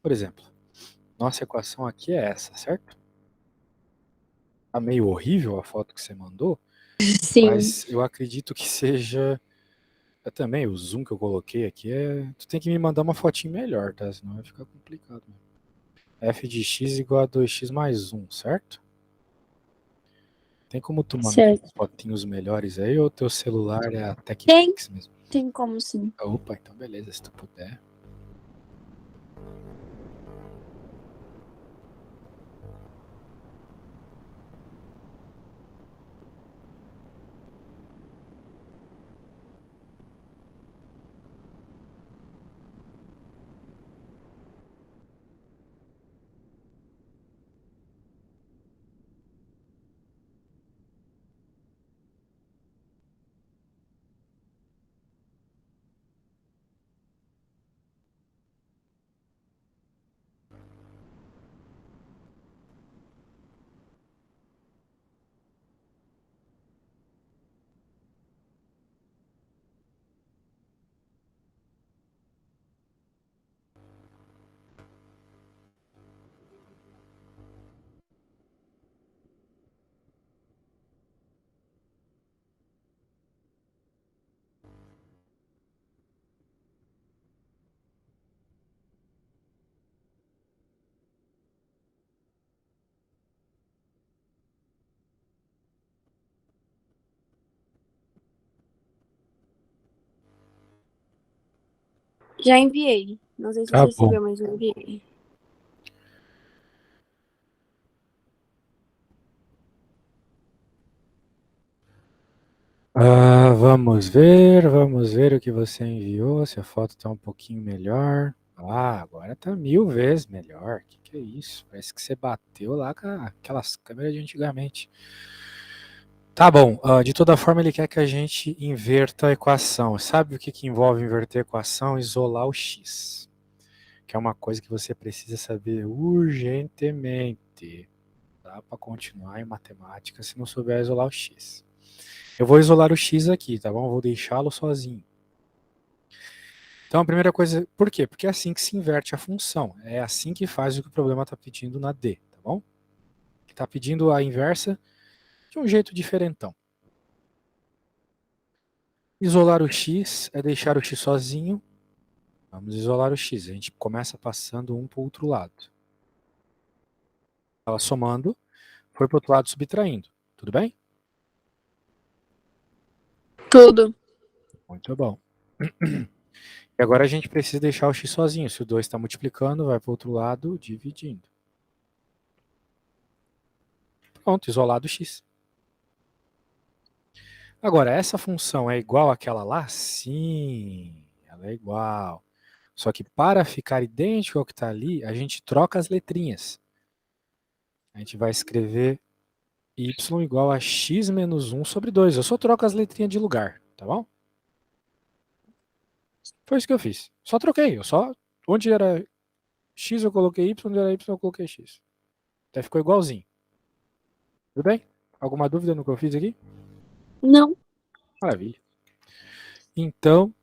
Por exemplo, nossa equação aqui é essa, certo? Tá meio horrível a foto que você mandou, Sim, mas eu acredito que seja. Também o zoom que eu coloquei aqui é. Tu tem que me mandar uma fotinho melhor, tá? Senão vai ficar complicado mesmo. F de x igual a 2x mais 1, certo? Tem como tu mandar certo. uns fotinhos melhores aí ou teu celular é a Tem, TechPix mesmo? tem como sim. Opa, então beleza, se tu puder. Já enviei. Não sei se Tá você bom. recebeu, mas eu enviei. Vamos ver o que você enviou, se a foto tá um pouquinho melhor. Ah, agora tá 1000 vezes melhor. Que é isso? Parece que você bateu lá com aquelas câmeras de antigamente. Tá bom, de toda forma ele quer que a gente inverta a equação. Sabe o que, que envolve inverter a equação? Isolar o x, que é uma coisa que você precisa saber urgentemente. Dá para continuar em matemática se não souber isolar o x. Eu vou isolar o x aqui, tá bom? Vou deixá-lo sozinho. Então, a primeira coisa, por quê? Porque é assim que se inverte a função. É assim que faz o que o problema está pedindo na D, tá bom? Está pedindo a inversa de um jeito diferentão. Isolar o x é deixar o x sozinho. Vamos isolar o x. A gente começa passando um para o outro lado. Ela somando, foi para o outro lado subtraindo. Tudo bem? Tudo. Muito bom. E agora a gente precisa deixar o x sozinho. Se o 2 está multiplicando, vai para o outro lado dividindo. Pronto, isolado o x. Agora, essa função é igual àquela lá? Sim, ela é igual. Só que para ficar idêntico ao que está ali, a gente troca as letrinhas. A gente vai escrever y igual a x menos 1 sobre 2. Eu só troco as letrinhas de lugar, tá bom? Foi isso que eu fiz. Só troquei. Onde era x eu coloquei y, onde era y eu coloquei x. Até ficou igualzinho. Tudo bem? Alguma dúvida no que eu fiz aqui? Não. Maravilha. Então,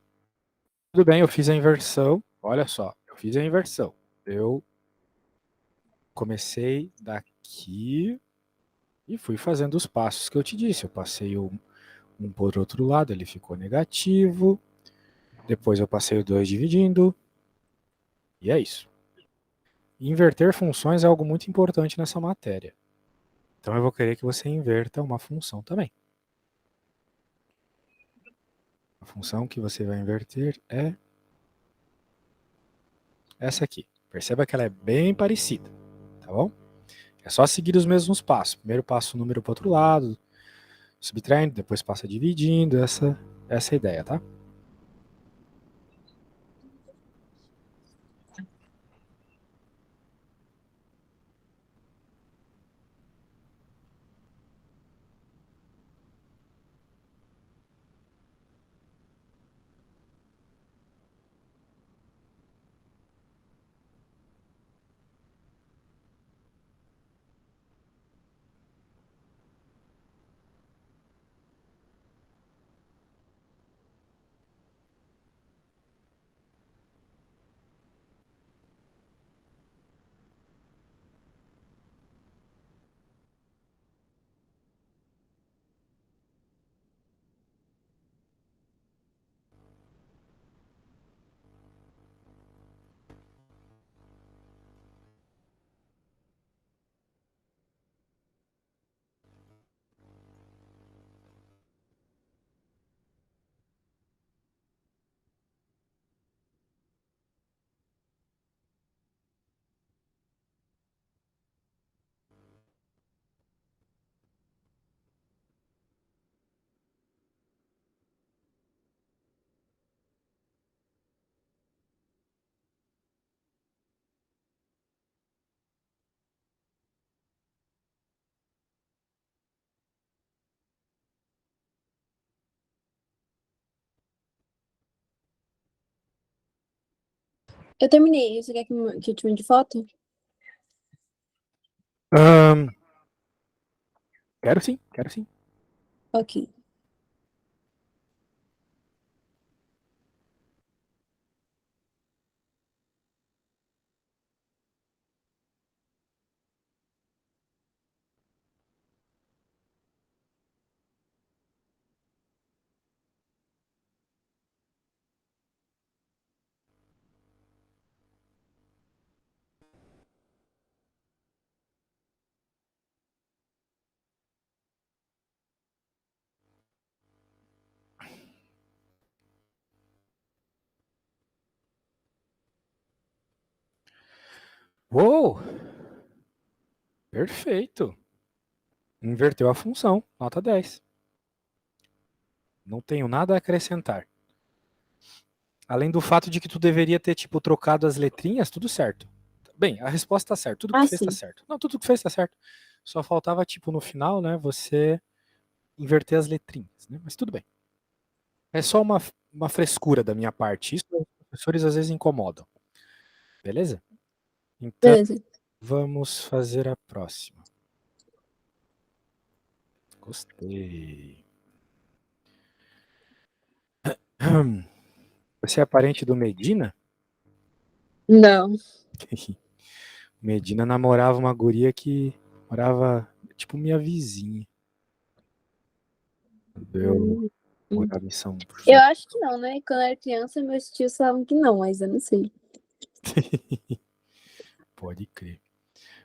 tudo bem, eu fiz a inversão. Olha só, eu fiz a inversão. Eu comecei daqui e fui fazendo os passos que eu te disse. Eu passei o 1 por outro lado, ele ficou negativo. Depois eu passei o 2 dividindo. E é isso. Inverter funções é algo muito importante nessa matéria. Então eu vou querer que você inverta uma função também. A função que você vai inverter é essa aqui. Perceba que ela é bem parecida, tá bom? É só seguir os mesmos passos. Primeiro passa o número para o outro lado, subtraindo, depois passa dividindo, essa é a ideia, tá? Eu terminei. Você quer que eu te mande foto? Quero sim, quero sim. Ok. Uou! Perfeito. Inverteu a função. Nota 10. Não tenho nada a acrescentar. Além do fato de que tu deveria ter, tipo, trocado as letrinhas, tudo certo. Bem, a resposta tá certa. Tudo que Ah, tu fez tá sim. certo. Não, tudo que tu fez tá certo. Só faltava, tipo, no final, né, você inverter as letrinhas, né? Mas tudo bem. É só uma frescura da minha parte. Isso os professores às vezes incomodam. Beleza? Então, Beleza. vamos fazer a próxima. Gostei. Você é parente do Medina? Não. Medina namorava uma guria que morava, tipo, minha vizinha. Eu Hum. morava em São Eu José. acho que não, né? Quando eu era criança, meus tios falavam que não, mas eu não sei. Pode crer.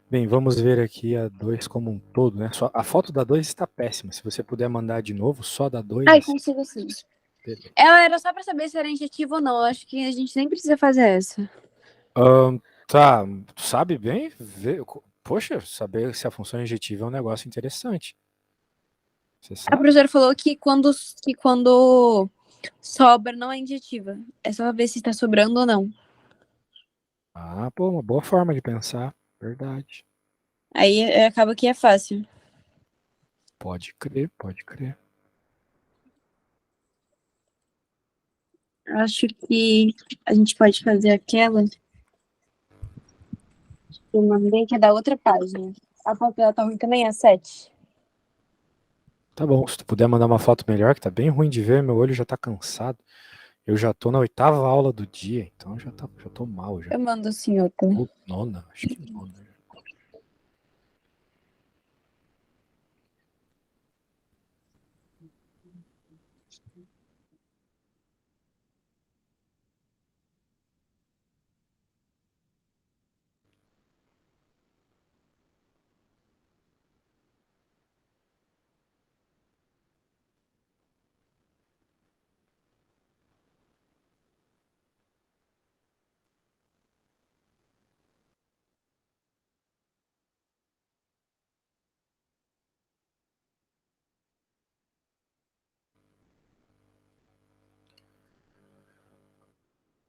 Bem, vamos ver aqui a 2 como um todo, né? Só, a foto da 2 está péssima. Se você puder mandar de novo, só da 2 Ai, assim. consigo sim. Beleza. Ela era só pra saber se era injetivo ou não. Eu acho que a gente nem precisa fazer essa. Tá, tu sabe bem? Poxa, saber se a função injetiva é um negócio interessante. Você A sabe? professora falou que quando sobra não é injetiva. É só ver se tá sobrando ou não. Ah, pô, uma boa forma de pensar. Verdade. Aí acaba que é fácil. Pode crer, pode crer. Acho que a gente pode fazer aquela que eu mandei, que é da outra página. A foto dela tá ruim também, é 7. Tá bom, se tu puder mandar uma foto melhor, que tá bem ruim de ver, meu olho já tá cansado. Eu já tô na 8ª aula do dia, então já tô mal já. Eu mando assim outra. Ou nona, acho que nona.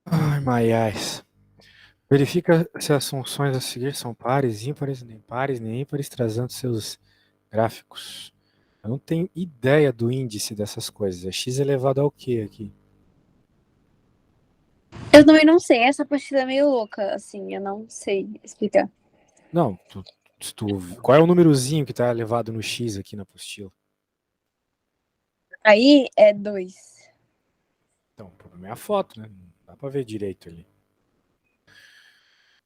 Ai, Maiás. Verifica se as funções a seguir são pares, ímpares, nem ímpares, trazendo seus gráficos. Eu não tenho ideia do índice dessas coisas. É x elevado ao quê aqui? Eu também não sei, essa apostila é meio louca, assim, eu não sei explicar. Não, qual é o númerozinho que está elevado no x aqui na apostila? Aí é 2. Então, o problema é a foto, né? Não dá para ver direito ali.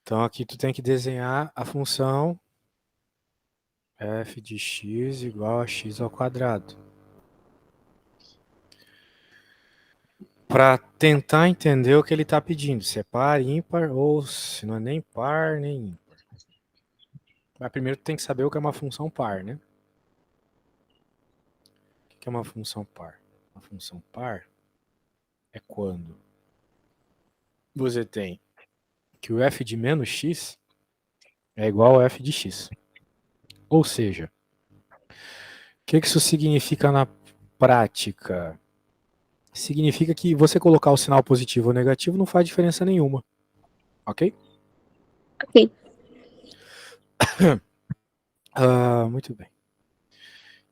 Então aqui tu tem que desenhar a função f de x igual a x ao quadrado. Para tentar entender o que ele está pedindo, se é par, ímpar ou se não é nem par nem ímpar. Mas primeiro tu tem que saber o que é uma função par, né? O que é uma função par? Uma função par é quando você tem que o f de menos x é igual ao f de x. Ou seja, o que isso significa na prática? Significa que você colocar o sinal positivo ou negativo não faz diferença nenhuma, ok? Ok. Muito bem.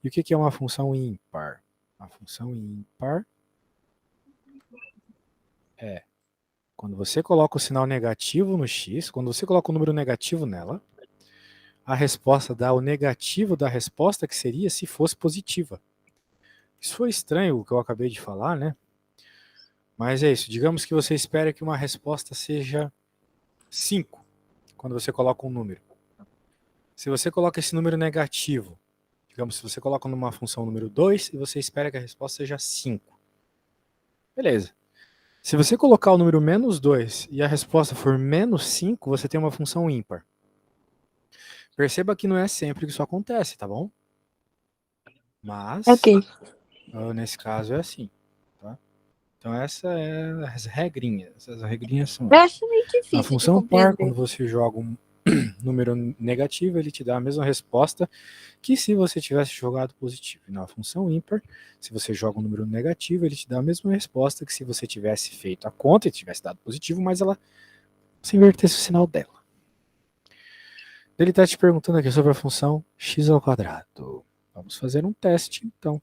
E o que é uma função ímpar? A função ímpar é Quando você coloca o sinal negativo no x, quando você coloca o número negativo nela, a resposta dá o negativo da resposta que seria se fosse positiva. Isso foi estranho o que eu acabei de falar, né? Mas é isso. Digamos que você espera que uma resposta seja 5, quando você coloca um número. Se você coloca esse número negativo, digamos, se você coloca numa função número 2 e você espera que a resposta seja 5. Beleza. Se você colocar o número menos 2 e a resposta for menos 5, você tem uma função ímpar. Perceba que não é sempre que isso acontece, tá bom? Mas, Ok. nesse caso é assim, tá? Então essa é as regrinhas. As regrinhas são Eu essas. acho meio Na difícil de função par, quando compreender. você joga um número negativo, ele te dá a mesma resposta que se você tivesse jogado positivo. E na função ímpar, se você joga um número negativo, ele te dá a mesma resposta que se você tivesse feito a conta e tivesse dado positivo, mas ela se invertesse o sinal dela. Ele está te perguntando aqui sobre a função x ao quadrado. Vamos fazer um teste, então.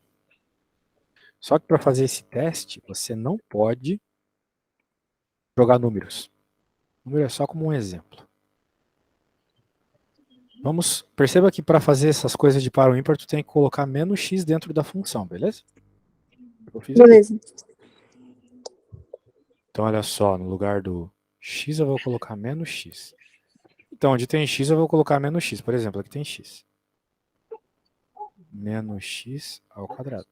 Só que para fazer esse teste, você não pode jogar números. Número é só como um exemplo. Perceba que para fazer essas coisas de par ou ímpar, tu tem que colocar menos x dentro da função, beleza? Eu fiz aqui. Beleza. Então, olha só, no lugar do x eu vou colocar menos x. Então, onde tem x eu vou colocar menos x. Por exemplo, aqui tem x. Menos x ao quadrado.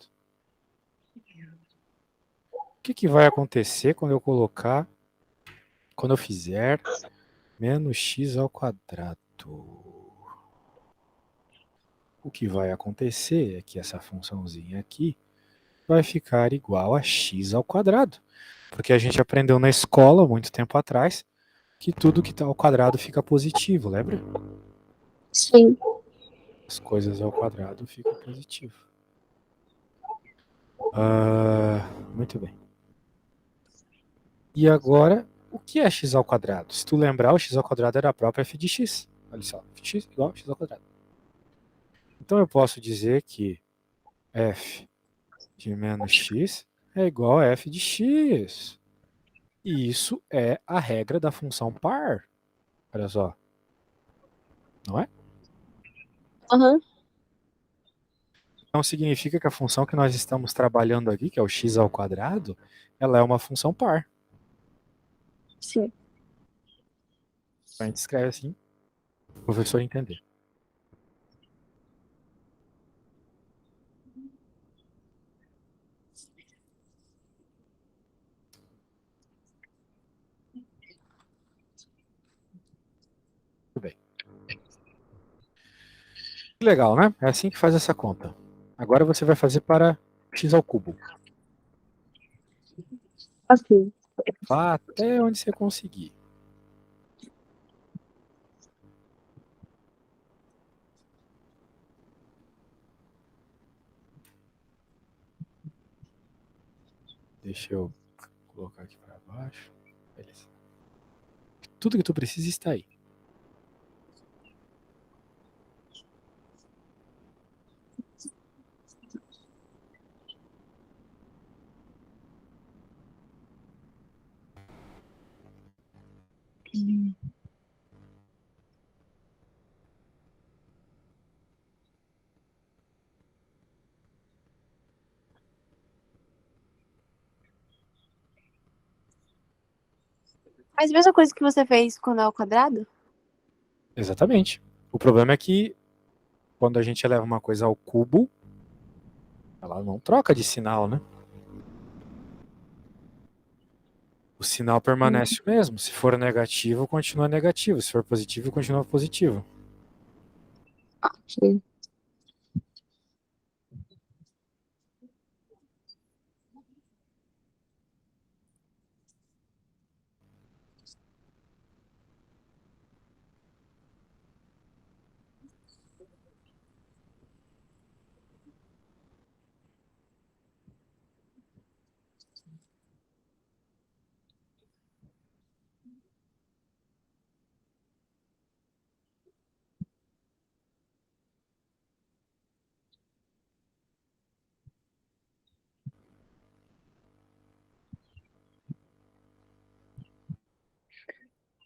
O que vai acontecer quando eu fizer menos x ao quadrado? O que vai acontecer é que essa funçãozinha aqui vai ficar igual a x ao quadrado. Porque a gente aprendeu na escola, muito tempo atrás, que tudo que está ao quadrado fica positivo, lembra? Sim. As coisas ao quadrado ficam positivo. Muito bem. E agora, o que é x ao quadrado? Se tu lembrar, o x ao quadrado era a própria f de x. Olha só, f de x igual a x ao quadrado. Então eu posso dizer que f de menos x é igual a f de x. E isso é a regra da função par. Olha só. Não é? Aham. Então significa que a função que nós estamos trabalhando aqui, que é o x ao quadrado, ela é uma função par. Sim. A gente escreve assim, para o professor entender. Muito bem. Legal, né? É assim que faz essa conta. Agora você vai fazer para x ao cubo. Ok. Vá até onde você conseguir. Deixa eu colocar aqui para baixo. Beleza. Tudo que tu precisa está aí. Mas a mesma coisa que você fez quando é ao quadrado? Exatamente. O problema é que quando a gente eleva uma coisa ao cubo, ela não troca de sinal, né? O sinal permanece o mesmo. Se for negativo, continua negativo. Se for positivo, continua positivo. Sim.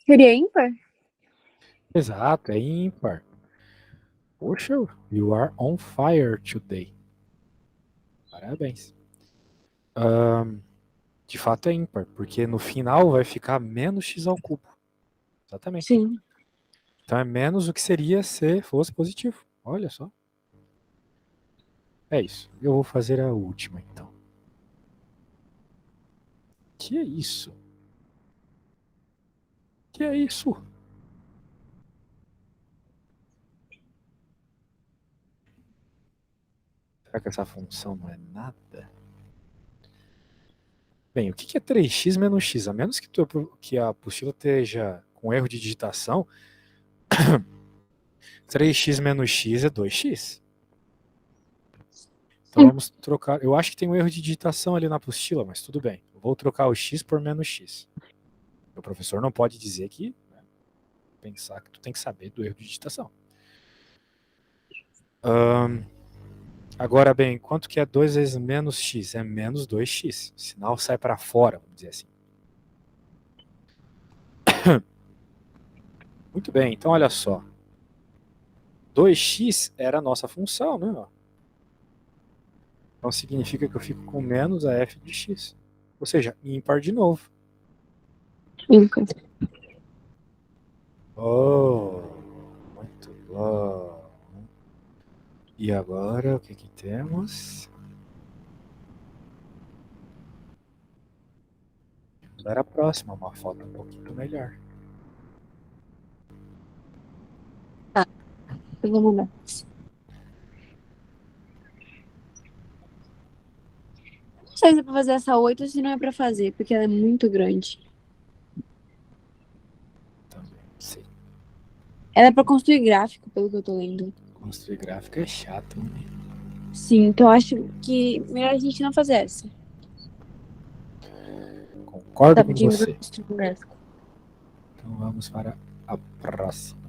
Seria ímpar? Exato, é ímpar. Poxa, you are on fire today. Parabéns. De fato é ímpar, porque no final vai ficar menos x ao cubo. Exatamente. Sim. Então é menos o que seria se fosse positivo. Olha só. É isso. Eu vou fazer a última, então. Que é isso? Que é isso? Será que essa função não é nada? Bem, o que é 3x menos x? A menos que a apostila esteja com erro de digitação, 3x menos x é 2x. Então vamos trocar. Eu acho que tem um erro de digitação ali na apostila, mas tudo bem. Eu vou trocar o x por menos x. O professor não pode dizer que, né, pensar que tu tem que saber do erro de digitação. Agora bem, quanto que é 2 vezes menos x? É menos 2x. O sinal sai para fora, vamos dizer assim. Muito bem, então olha só. 2x era a nossa função, né? Então significa que eu fico com menos a f de x. Ou seja, ímpar de novo. Ímpar. Oh, muito bom. E agora, o que temos? Vamos dar a próxima, uma foto um pouquinho melhor. Tá, eu vou mandar. Não sei se é pra fazer essa 8 ou se não é pra fazer, porque ela é muito grande. Também, não sei. Ela é pra construir gráfico, pelo que eu tô lendo. Construir gráfico é chato, né? Sim, então acho que melhor a gente não fazer essa. Concordo Tá com pedindo pra você. construir um gráfico. Então vamos para a próxima.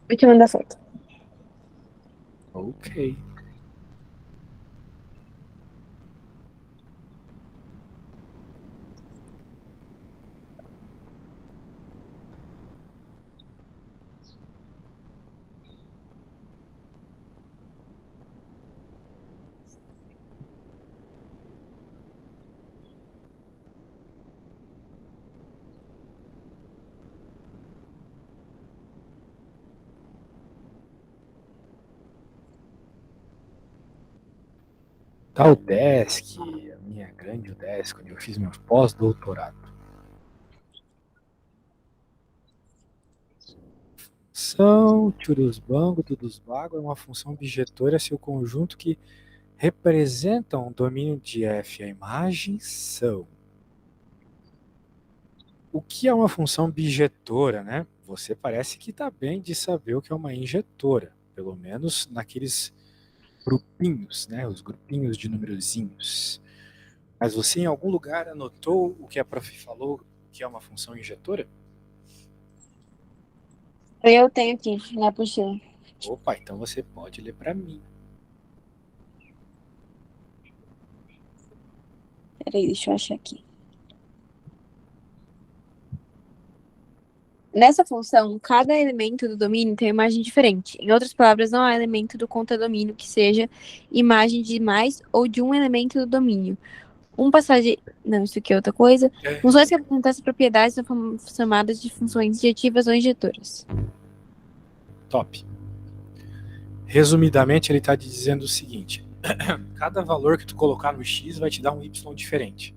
Vou te mandar foto. Ok. Tá o Desk, a minha grande Desk, onde eu fiz meu pós-doutorado. Função Churusbango, Dudusbago é uma função objetora se o conjunto que representa um domínio de F e a imagem são. O que é uma função bijetora, né? Você parece que está bem de saber o que é uma injetora, pelo menos naqueles grupinhos, né? Os grupinhos de numerozinhos. Mas você em algum lugar anotou o que a prof falou que é uma função injetora? Eu tenho aqui na apostila. Opa, então você pode ler para mim. Peraí, deixa eu achar aqui. Nessa função, cada elemento do domínio tem uma imagem diferente. Em outras palavras, não há elemento do contradomínio que seja imagem de mais ou de um elemento do domínio. Passagem. Não, isso aqui é outra coisa. Funções que apresentam essas propriedades são chamadas de funções injetivas ou injetoras. Top. Resumidamente, ele está dizendo o seguinte: cada valor que tu colocar no x vai te dar um y diferente.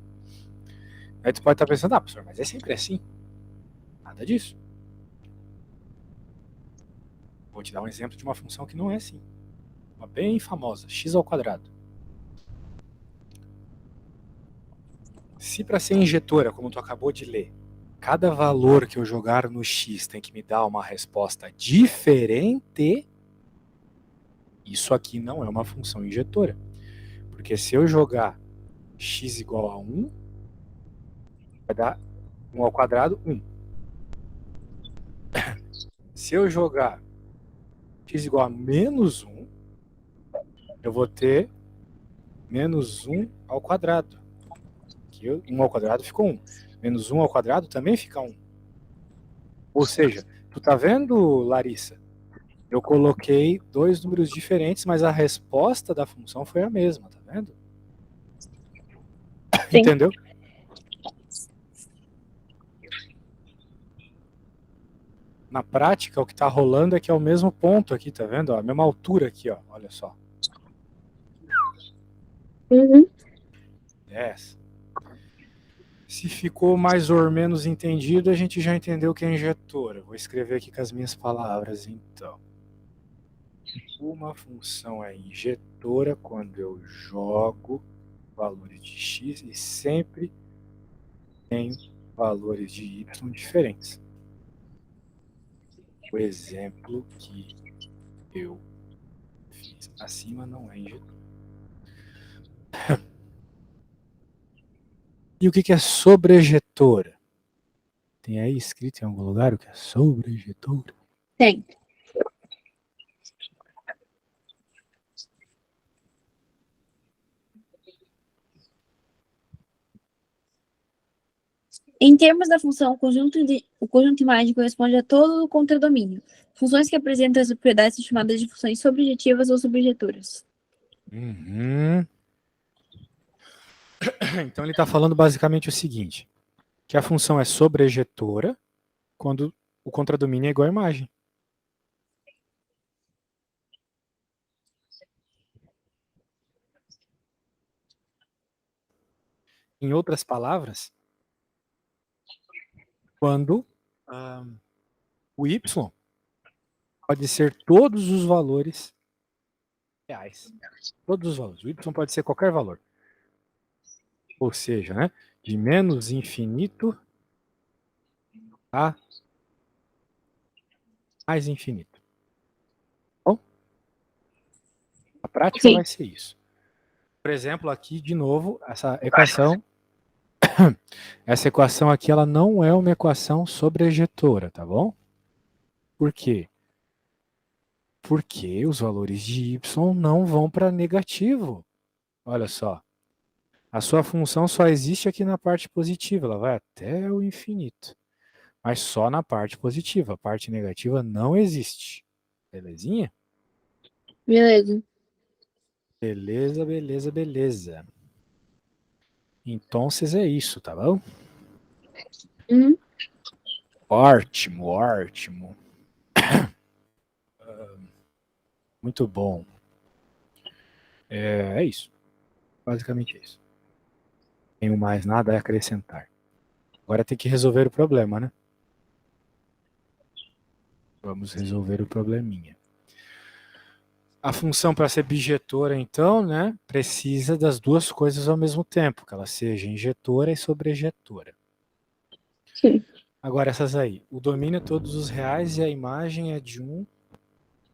Aí tu pode estar pensando, professor, mas é sempre assim? Nada disso. Vou te dar um exemplo de uma função que não é assim. Uma bem famosa, x ao quadrado. Se para ser injetora, como tu acabou de ler, cada valor que eu jogar no x tem que me dar uma resposta diferente, isso aqui não é uma função injetora. Porque se eu jogar x igual a 1, vai dar 1 ao quadrado, 1. Se eu jogar x igual a menos 1, eu vou ter menos 1 ao quadrado. Aqui 1 ao quadrado ficou 1. Menos 1 ao quadrado também fica 1. Ou seja, tu tá vendo, Larissa? Eu coloquei dois números diferentes, mas a resposta da função foi a mesma, tá vendo? Sim. Entendeu? Na prática, o que está rolando é que é o mesmo ponto aqui, tá vendo? A mesma altura aqui, ó. Olha só. Uhum. Yes. Se ficou mais ou menos entendido, a gente já entendeu o que é injetora. Vou escrever aqui com as minhas palavras, então. Uma função é injetora quando eu jogo valores de x e sempre tenho valores de y diferentes. O exemplo que eu fiz acima não é injetor. E o que é sobrejetora? Tem aí escrito em algum lugar o que é sobrejetora? Tem. Em termos da função, o conjunto de imagem corresponde a todo o contradomínio. Funções que apresentam as propriedades são chamadas de funções sobrejetivas ou sobrejeturas. Uhum. Então ele está falando basicamente o seguinte, que a função é sobrejetora quando o contradomínio é igual à imagem. Em outras palavras, quando o y pode ser todos os valores reais. Todos os valores. O y pode ser qualquer valor. Ou seja, né, de menos infinito a mais infinito. Bom, a prática Sim. vai ser isso. Por exemplo, aqui, de novo, essa equação aqui, ela não é uma equação sobrejetora, tá bom? Por quê? Porque os valores de y não vão para negativo. Olha só. A sua função só existe aqui na parte positiva, ela vai até o infinito. Mas só na parte positiva. A parte negativa não existe. Belezinha? Beleza. Beleza, beleza, beleza. Então, é isso, tá bom? Uhum. Ótimo, ótimo. Muito bom. É isso. Basicamente é isso. Não tenho mais nada a acrescentar. Agora tem que resolver o problema, né? Vamos resolver o probleminha. A função para ser bijetora, então, né, precisa das duas coisas ao mesmo tempo, que ela seja injetora e sobrejetora. Sim. Agora, essas aí. O domínio é todos os reais e a imagem é de um...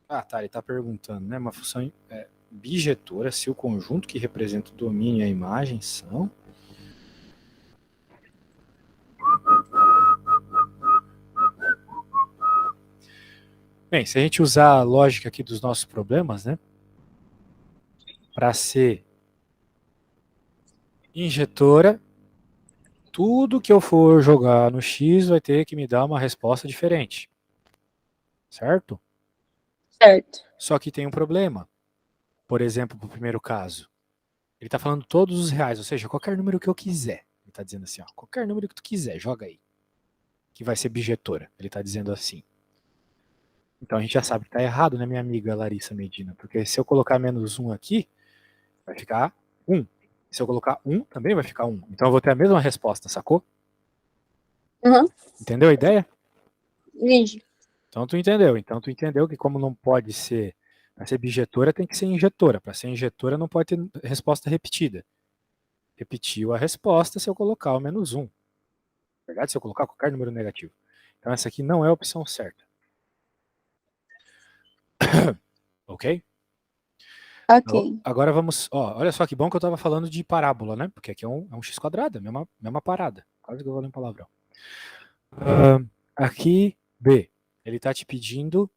Ah, tá, ele está perguntando, né? Uma função bijetora se o conjunto que representa o domínio e a imagem são... Bem, se a gente usar a lógica aqui dos nossos problemas, né? Para ser injetora, tudo que eu for jogar no X vai ter que me dar uma resposta diferente. Certo? Certo. Só que tem um problema. Por exemplo, para o primeiro caso. Ele está falando todos os reais, ou seja, qualquer número que eu quiser. Ele está dizendo assim, ó, qualquer número que tu quiser, joga aí. Que vai ser bijetora. Ele está dizendo assim. Então a gente já sabe que está errado, né, minha amiga Larissa Medina? Porque se eu colocar menos 1 aqui, vai ficar 1. Se eu colocar 1, também vai ficar 1. Então eu vou ter a mesma resposta, sacou? Uhum. Entendeu a ideia? Entendi. Então tu entendeu. Então tu entendeu que como não pode ser... Para ser bijetora tem que ser injetora. Para ser injetora não pode ter resposta repetida. Repetiu a resposta se eu colocar o menos 1. Na verdade, se eu colocar qualquer número negativo. Então essa aqui não é a opção certa. Ok? Ok. Agora vamos... Ó, olha só que bom que eu estava falando de parábola, né? Porque aqui é um x quadrado, mesma parada. Quase que eu vou ler um palavrão. Aqui, B. Ele está te pedindo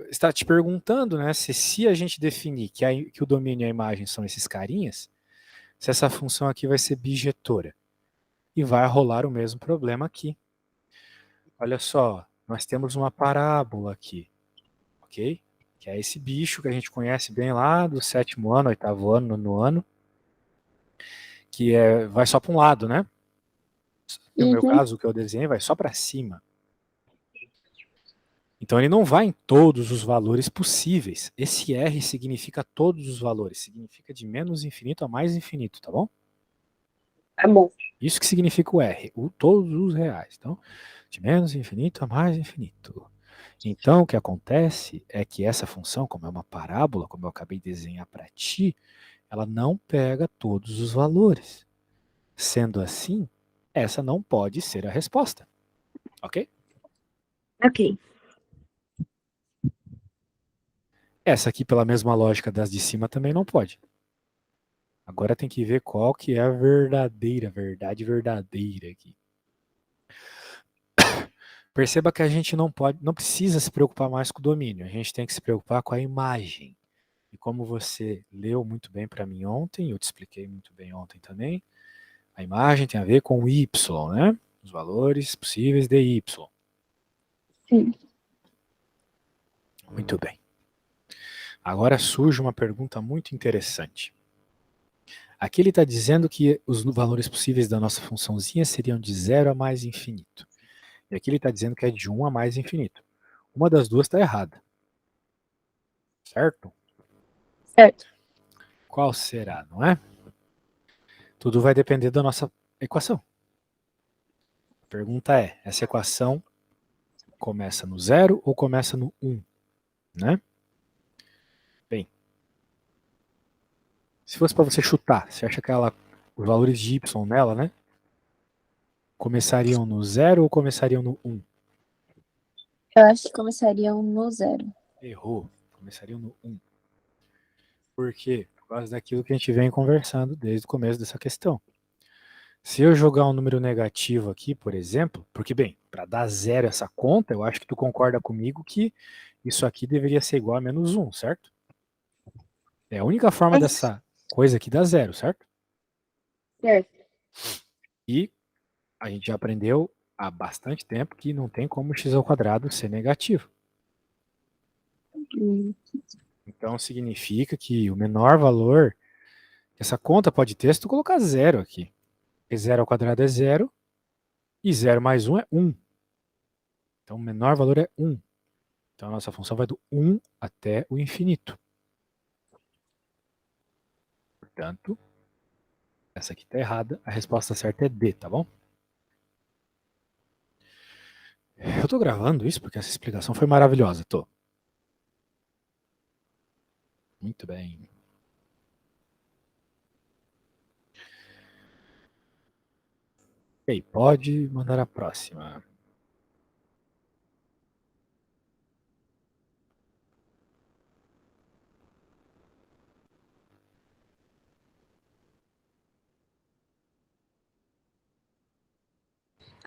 Está te perguntando, né, se a gente definir que o domínio e a imagem são esses carinhas, se essa função aqui vai ser bijetora. E vai rolar o mesmo problema aqui. Olha só, nós temos uma parábola aqui, ok? Que é esse bicho que a gente conhece bem lá do 7º ano, 8º ano, 9º ano, que vai só para um lado, né? No meu caso, o que eu desenhei vai só para cima. Então ele não vai em todos os valores possíveis. Esse R significa todos os valores, significa de menos infinito a mais infinito, tá bom? Tá bom. Isso que significa o R, todos os reais. Então, de menos infinito a mais infinito. Então, o que acontece é que essa função, como é uma parábola, como eu acabei de desenhar para ti, ela não pega todos os valores. Sendo assim, essa não pode ser a resposta. Ok? Ok. Essa aqui, pela mesma lógica das de cima, também não pode. Agora tem que ver qual que é a verdade verdadeira aqui. Perceba que a gente não precisa se preocupar mais com o domínio, a gente tem que se preocupar com a imagem. E como você leu muito bem para mim ontem, eu te expliquei muito bem ontem também, a imagem tem a ver com y, né? Os valores possíveis de y. Sim. Muito bem. Agora surge uma pergunta muito interessante. Aqui ele está dizendo que os valores possíveis da nossa funçãozinha seriam de 0 a mais infinito. E aqui ele está dizendo que é de 1 a mais infinito. Uma das duas está errada. Certo? Certo. Qual será, não é? Tudo vai depender da nossa equação. A pergunta é, essa equação começa no 0 ou começa no 1? Né? Bem, se fosse para você chutar, você acha que os valores de y nela, né? Começariam no 0 ou começariam no 1? Eu acho que começariam no 0. Errou. Começariam no 1. Por quê? Por causa daquilo que a gente vem conversando desde o começo dessa questão. Se eu jogar um número negativo aqui, por exemplo, porque, bem, para dar 0 essa conta, eu acho que tu concorda comigo que isso aqui deveria ser igual a menos 1, certo? É a única forma dessa coisa aqui dar 0, certo? Certo. E a gente já aprendeu há bastante tempo que não tem como x² ser negativo. Então significa que o menor valor que essa conta pode ter se tu colocar 0 aqui. Porque 0² é 0 e 0 mais 1 é 1. Então o menor valor é 1. Então a nossa função vai do 1 até o infinito. Portanto, essa aqui está errada. A resposta certa é D, tá bom? Eu estou gravando isso porque essa explicação foi maravilhosa, tô. Muito bem. Ok, pode mandar a próxima.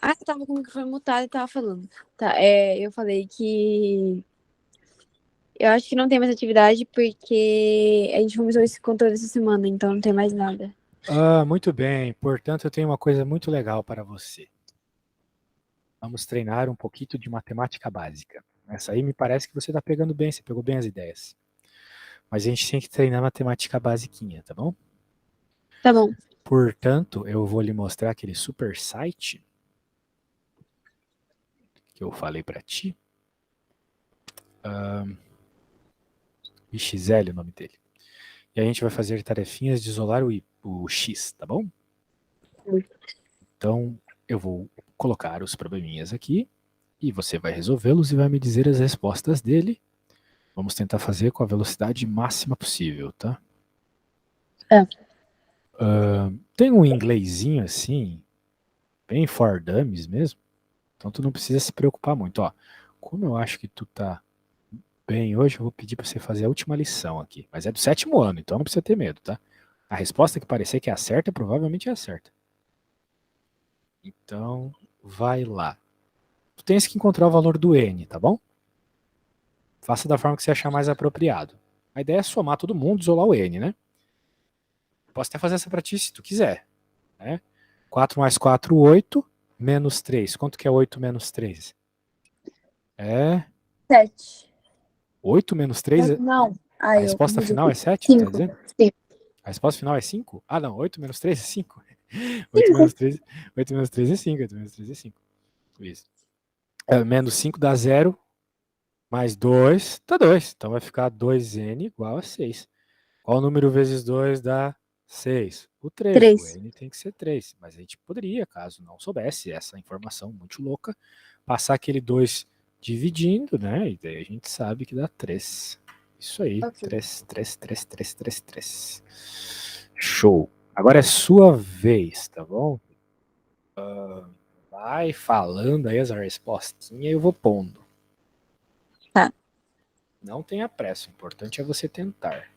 Ah, você tava com o microfone mutado e tava falando. Tá, eu falei que eu acho que não tem mais atividade porque a gente começou esse controle essa semana, então não tem mais nada. Ah, muito bem. Portanto, eu tenho uma coisa muito legal para você. Vamos treinar um pouquinho de matemática básica. Essa aí me parece que você está pegando bem, você pegou bem as ideias. Mas a gente tem que treinar matemática basiquinha, tá bom? Tá bom. Portanto, eu vou lhe mostrar aquele super site que eu falei para ti. XL é o nome dele. E a gente vai fazer tarefinhas de isolar o X, tá bom? Então, eu vou colocar os probleminhas aqui e você vai resolvê-los e vai me dizer as respostas dele. Vamos tentar fazer com a velocidade máxima possível, tá? É. Tem um inglesinho assim, bem for dummies mesmo, então tu não precisa se preocupar muito. Ó, como eu acho que tu tá bem hoje, eu vou pedir para você fazer a última lição aqui. Mas é do 7º ano, então não precisa ter medo, tá? A resposta que parecer que é a certa, provavelmente é a certa. Então, vai lá. Tu tens que encontrar o valor do n, tá bom? Faça da forma que você achar mais apropriado. A ideia é somar todo mundo, isolar o N, né? Posso até fazer essa pra ti se tu quiser. Né? 4 mais 4, 8. Menos 3. Quanto que é 8 menos 3? É 7. 8 menos 3? Não. A Ai, eu resposta confundi. final é 7, tu tá 5. dizendo? Sim. A resposta final é 5? Ah, não. 8 menos 3 é 5. 8 5. menos 3, 8 menos 3 é 5. 8 menos 3 é 5. Isso. Menos 5 dá 0. Mais 2 dá 2. Então vai ficar 2n igual a 6. Qual número vezes 2 dá 6? O 3. O 3. n tem que ser 3. Mas a gente poderia, caso não soubesse essa informação muito louca, passar aquele 2 dividindo, né? E daí a gente sabe que dá 3. Isso aí. Ok. 3, 3, 3, 3, 3, 3. Show. Agora é sua vez, tá bom? Vai falando aí as respostinhas e eu vou pondo. Tá. Não tenha pressa, o importante é você tentar.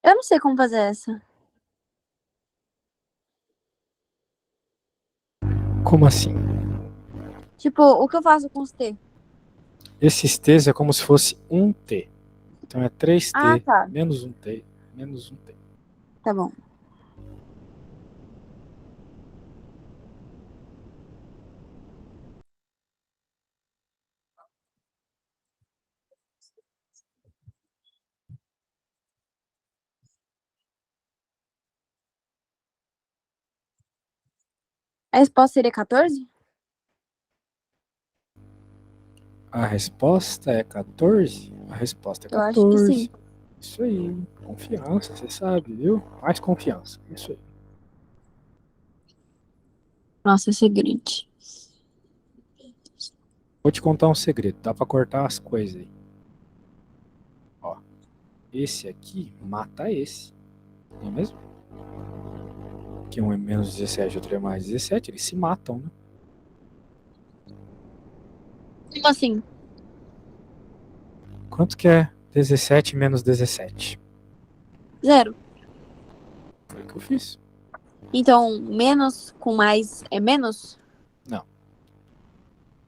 Eu não sei como fazer essa. Como assim? Tipo, o que eu faço com os T? Esses t's é como se fosse um t. Então é Ah, 3t tá. menos um t menos um t. Tá bom. A resposta seria 14? A resposta é 14? A resposta é Eu acho que sim. 14. Isso aí. Confiança, você sabe, viu? Mais confiança. Isso aí. Nossa, esse é grande. Vou te contar um segredo. Dá pra cortar as coisas aí. Ó. Esse aqui mata esse. Não é mesmo? Que um é menos 17 e outro é mais 17. Eles se matam, né? Como assim? Quanto que é 17 menos 17? 0. Foi o que eu fiz. Então, menos com mais é menos? Não.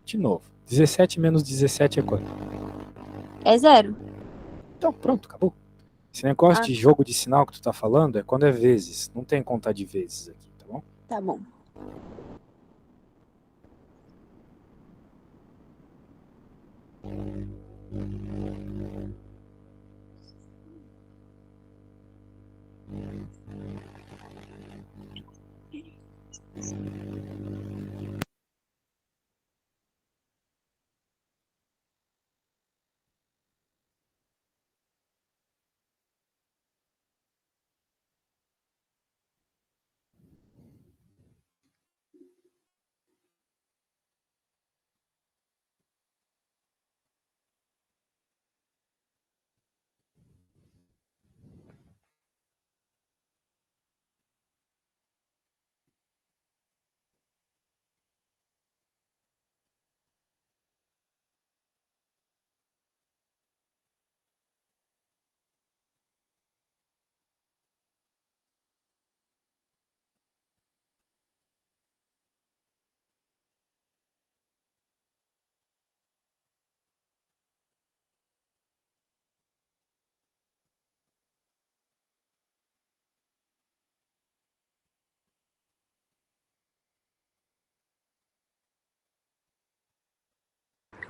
De novo. 17 menos 17 é quanto? É 0. Então, pronto, acabou. Esse negócio Ah, de jogo de sinal que tu tá falando é quando é vezes. Não tem conta de vezes aqui, tá bom? tá bom.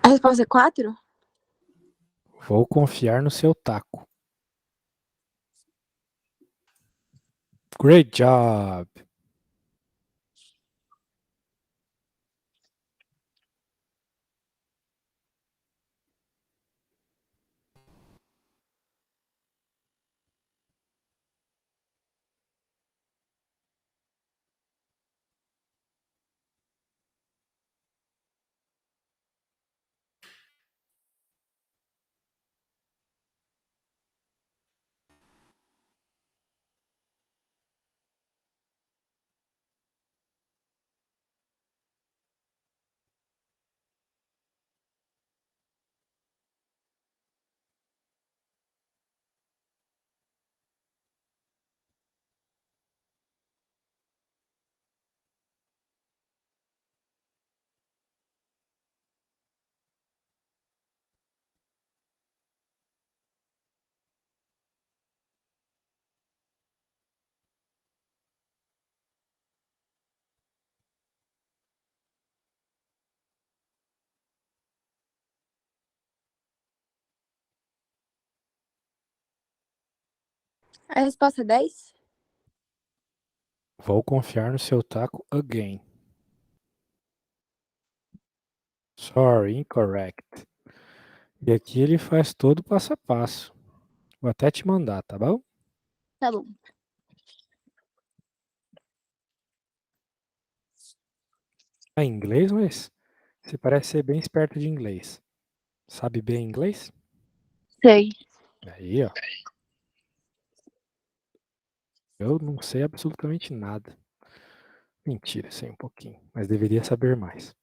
A resposta é 4? Vou confiar no seu taco. Great job! A resposta é 10? Vou confiar no seu taco again. Sorry, incorrect. E aqui ele faz todo passo a passo. Vou até te mandar, tá bom? Tá bom. É em inglês, mas você parece ser bem esperto de inglês. Sabe bem inglês? Sei. Aí, ó. Eu não sei absolutamente nada. Mentira, sei um pouquinho, mas deveria saber mais.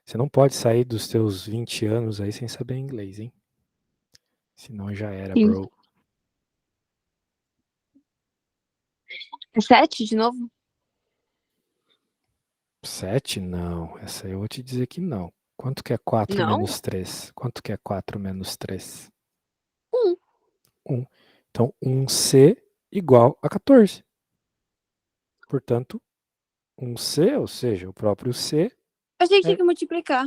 Você não pode sair dos teus 20 anos aí sem saber inglês, hein? Senão já era, Sim. bro. É 7 de novo? 7? Não. Essa eu vou te dizer que não. Quanto que é 4 Não. menos 3? Quanto que é 4 menos 3? Um. 1. Então, 1C igual a 14. Portanto, 1C, ou seja, o próprio C, Eu achei que tinha é, que multiplicar.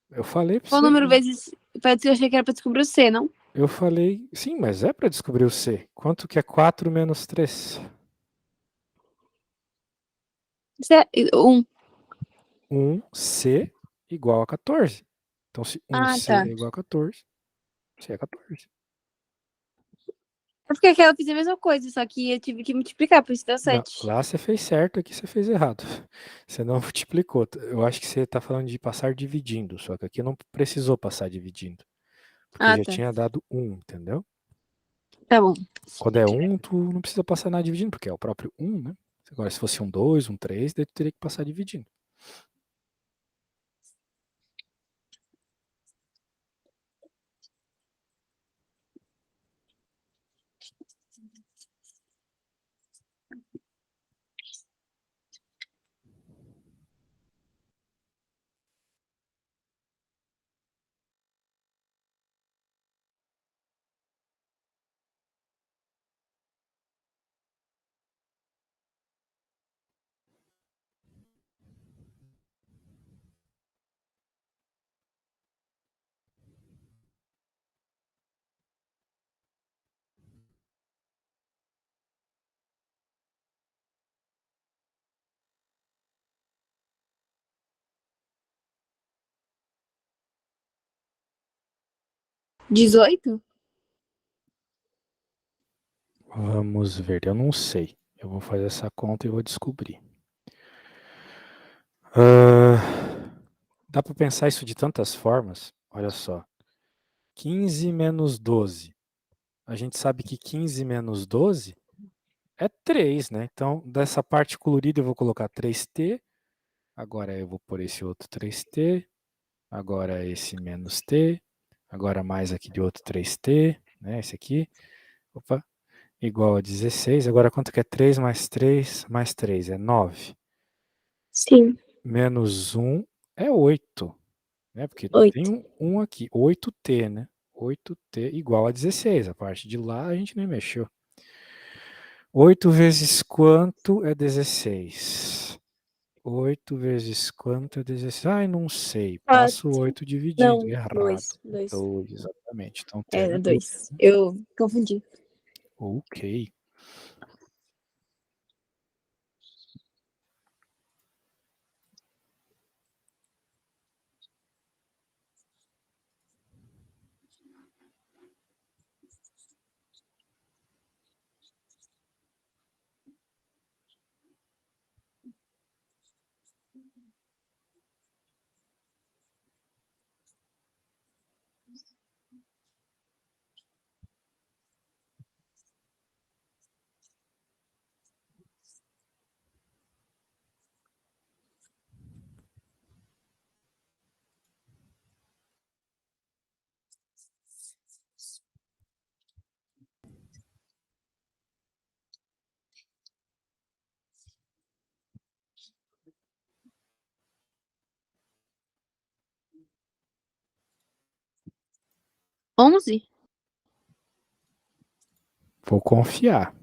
eu falei para Qual você, número vezes. Eu achei que era pra descobrir o C, não? eu falei, sim, mas é para descobrir o C. Quanto que é 4 menos 3? Um. 1C igual a 14. Então, se Ah, 1C tá. é igual a 14, C é 14. É porque aquela eu fiz a mesma coisa, só que eu tive que multiplicar, por isso deu Não, 7. lá você fez certo, aqui você fez errado. Você não multiplicou. Eu acho que você está falando de passar dividindo, só que aqui não precisou passar dividindo, porque Ah, já tá. tinha dado 1, entendeu? Tá bom. Quando é 1, tu não precisa passar nada dividindo, porque é o próprio 1, né? Agora, se fosse um 2, um 3, daí tu teria que passar dividindo. Dezoito. Vamos ver, eu não sei. Eu vou fazer essa conta e vou descobrir. Ah, dá para pensar isso de tantas formas. Olha só. 15 menos 12. A gente sabe que 15 menos 12 é 3, né? Então, dessa parte colorida eu vou colocar 3T. Agora eu vou pôr esse outro 3T. Agora esse menos T. Agora mais aqui de outro 3T, né? Esse aqui. Opa. Igual a 16. Agora quanto que é 3 mais 3 mais 3? É 9. Sim. Menos 1 é 8, né? Porque tem 8. um aqui. 8T, né? 8T igual a 16. A parte de lá a gente nem mexeu. 8 vezes quanto é 16? 8 vezes quanto é 16? Ai, não sei. Passo o 4. 8 dividindo. Não, Errado. 2. 2. 2, exatamente. Então, T Era era 2. 2. Eu confundi. Ok. Onze. Vou confiar.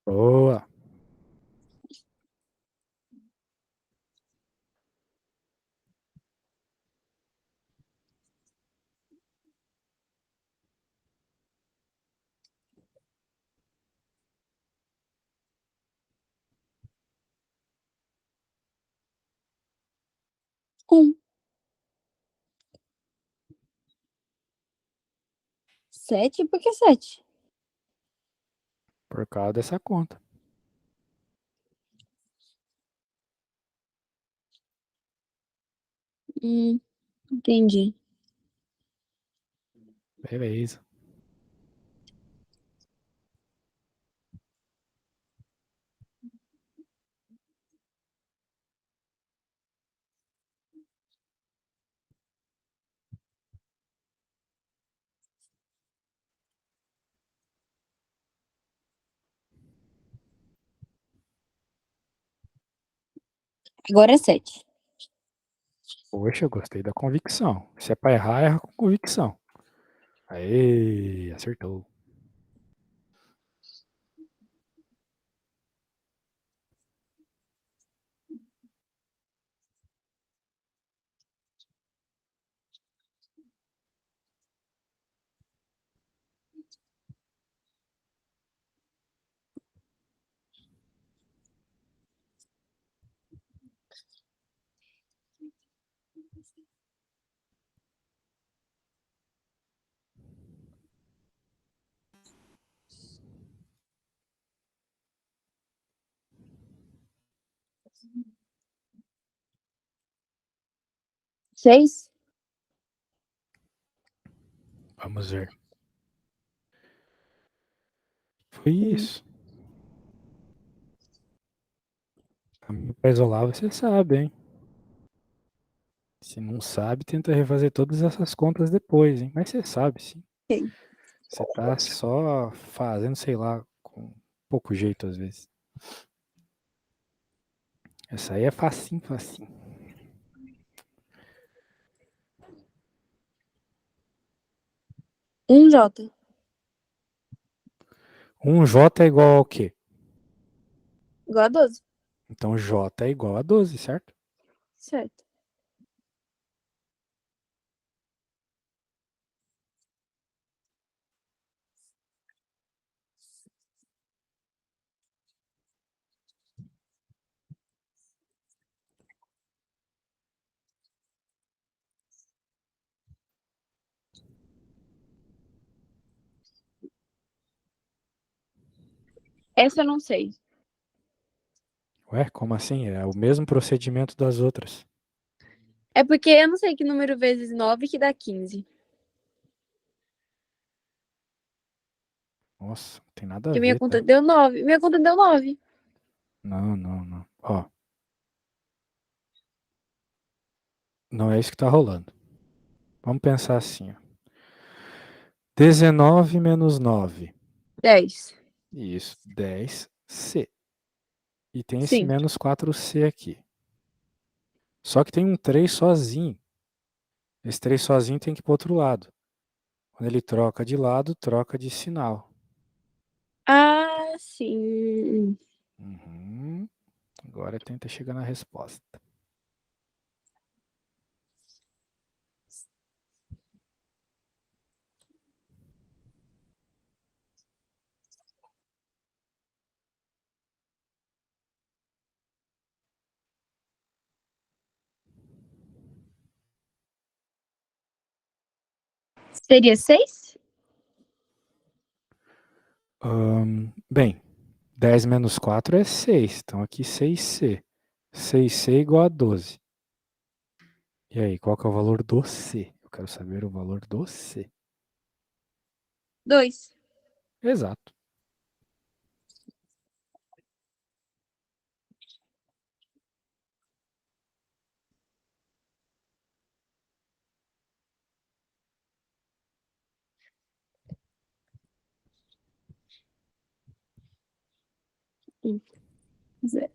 Boa. Um. 7? Por que 7? Por causa dessa conta. Entendi. Beleza. Agora é 7. Poxa, eu gostei da convicção. Se é pra errar, erra com convicção. Aê, acertou. 6? Vamos ver. Foi isso. Pra isolar, você sabe, hein? Se não sabe, tenta refazer todas essas contas depois, hein? Mas você sabe, sim. Ok. Você tá só fazendo, sei lá, com pouco jeito às vezes. Essa aí é facinho, facinho. 1J. 1J é igual ao quê? Igual a 12. Então J é igual a 12, certo? Certo. Essa eu não sei. Ué, como assim? É o mesmo procedimento das outras. É porque eu não sei que número vezes 9 que dá 15. Nossa, não tem nada a Porque minha ver, conta tá? deu 9. Minha conta deu 9. Não, não, não. Ó, não é isso que tá rolando. Vamos pensar assim, ó. 19 menos 9. 10. Isso, 10C. E tem esse Sim. menos 4C aqui. Só que tem um 3 sozinho. Esse 3 sozinho tem que ir pro outro lado. Quando ele troca de lado, troca de sinal. Ah, sim. Uhum. Agora tenta chegar na resposta. Seria 6? Bem, 10 menos 4 é 6. Então aqui 6C. 6C igual a 12. E aí, qual que é o valor do C? Eu quero saber o valor do C. 2. Exato. Zero.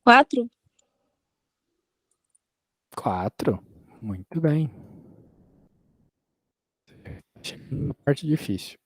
4? 4. Muito bem. Chegando na parte difícil.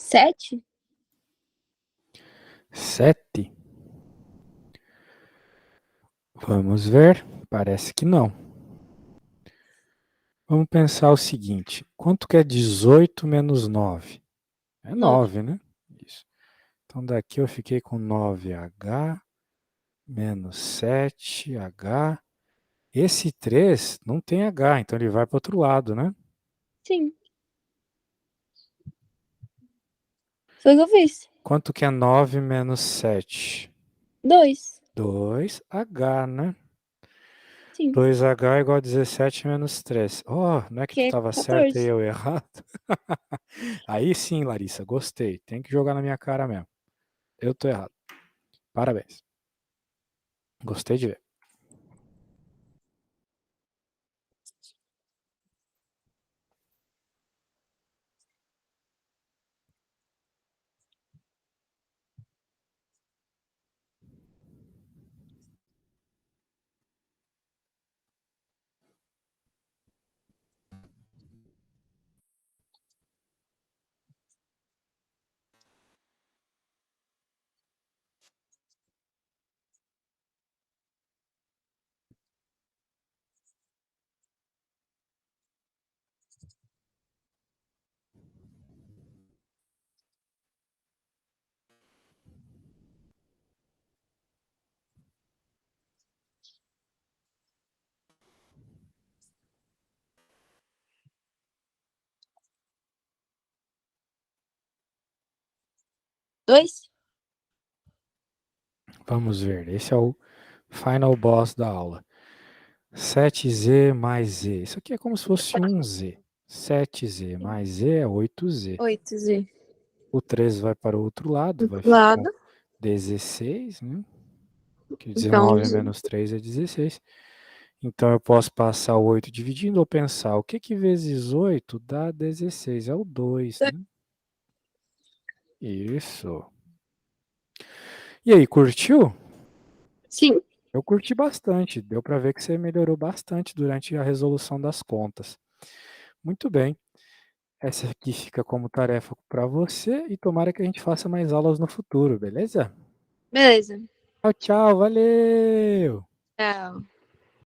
7? 7? Vamos ver. Parece que não. Vamos pensar o seguinte: quanto que é 18 menos 9? É 9. 9, né? Isso. Então daqui eu fiquei com 9H menos 7H. Esse 3 não tem H, então ele vai para o outro lado, né? Sim. Foi o que eu fiz. Quanto que é 9 menos 7? 2. 2H, né? Sim. 2H é igual a 17 menos 3. Oh, não é que Que tu é estava certo e 14. eu errado? Aí sim, Larissa, gostei. Tem que jogar na minha cara mesmo. Eu tô errado. Parabéns. Gostei de ver. Dois? Vamos ver. Esse é o final boss da aula. 7z mais z. Isso aqui é como se fosse um z. 7z mais z é 8z. 8Z. O 3 vai para o outro lado, vai Outro ficar lado. 16, né? Que Então, 19 menos 3 é 16. Então eu posso passar o 8 dividindo ou pensar, o que que vezes 8 dá 16? É o 2, né? Isso. E aí, curtiu? sim. Eu curti bastante. Deu para ver que você melhorou bastante durante a resolução das contas. Muito bem. Essa aqui fica como tarefa para você e tomara que a gente faça mais aulas no futuro, beleza? Beleza. Tchau, tchau, valeu! Tchau.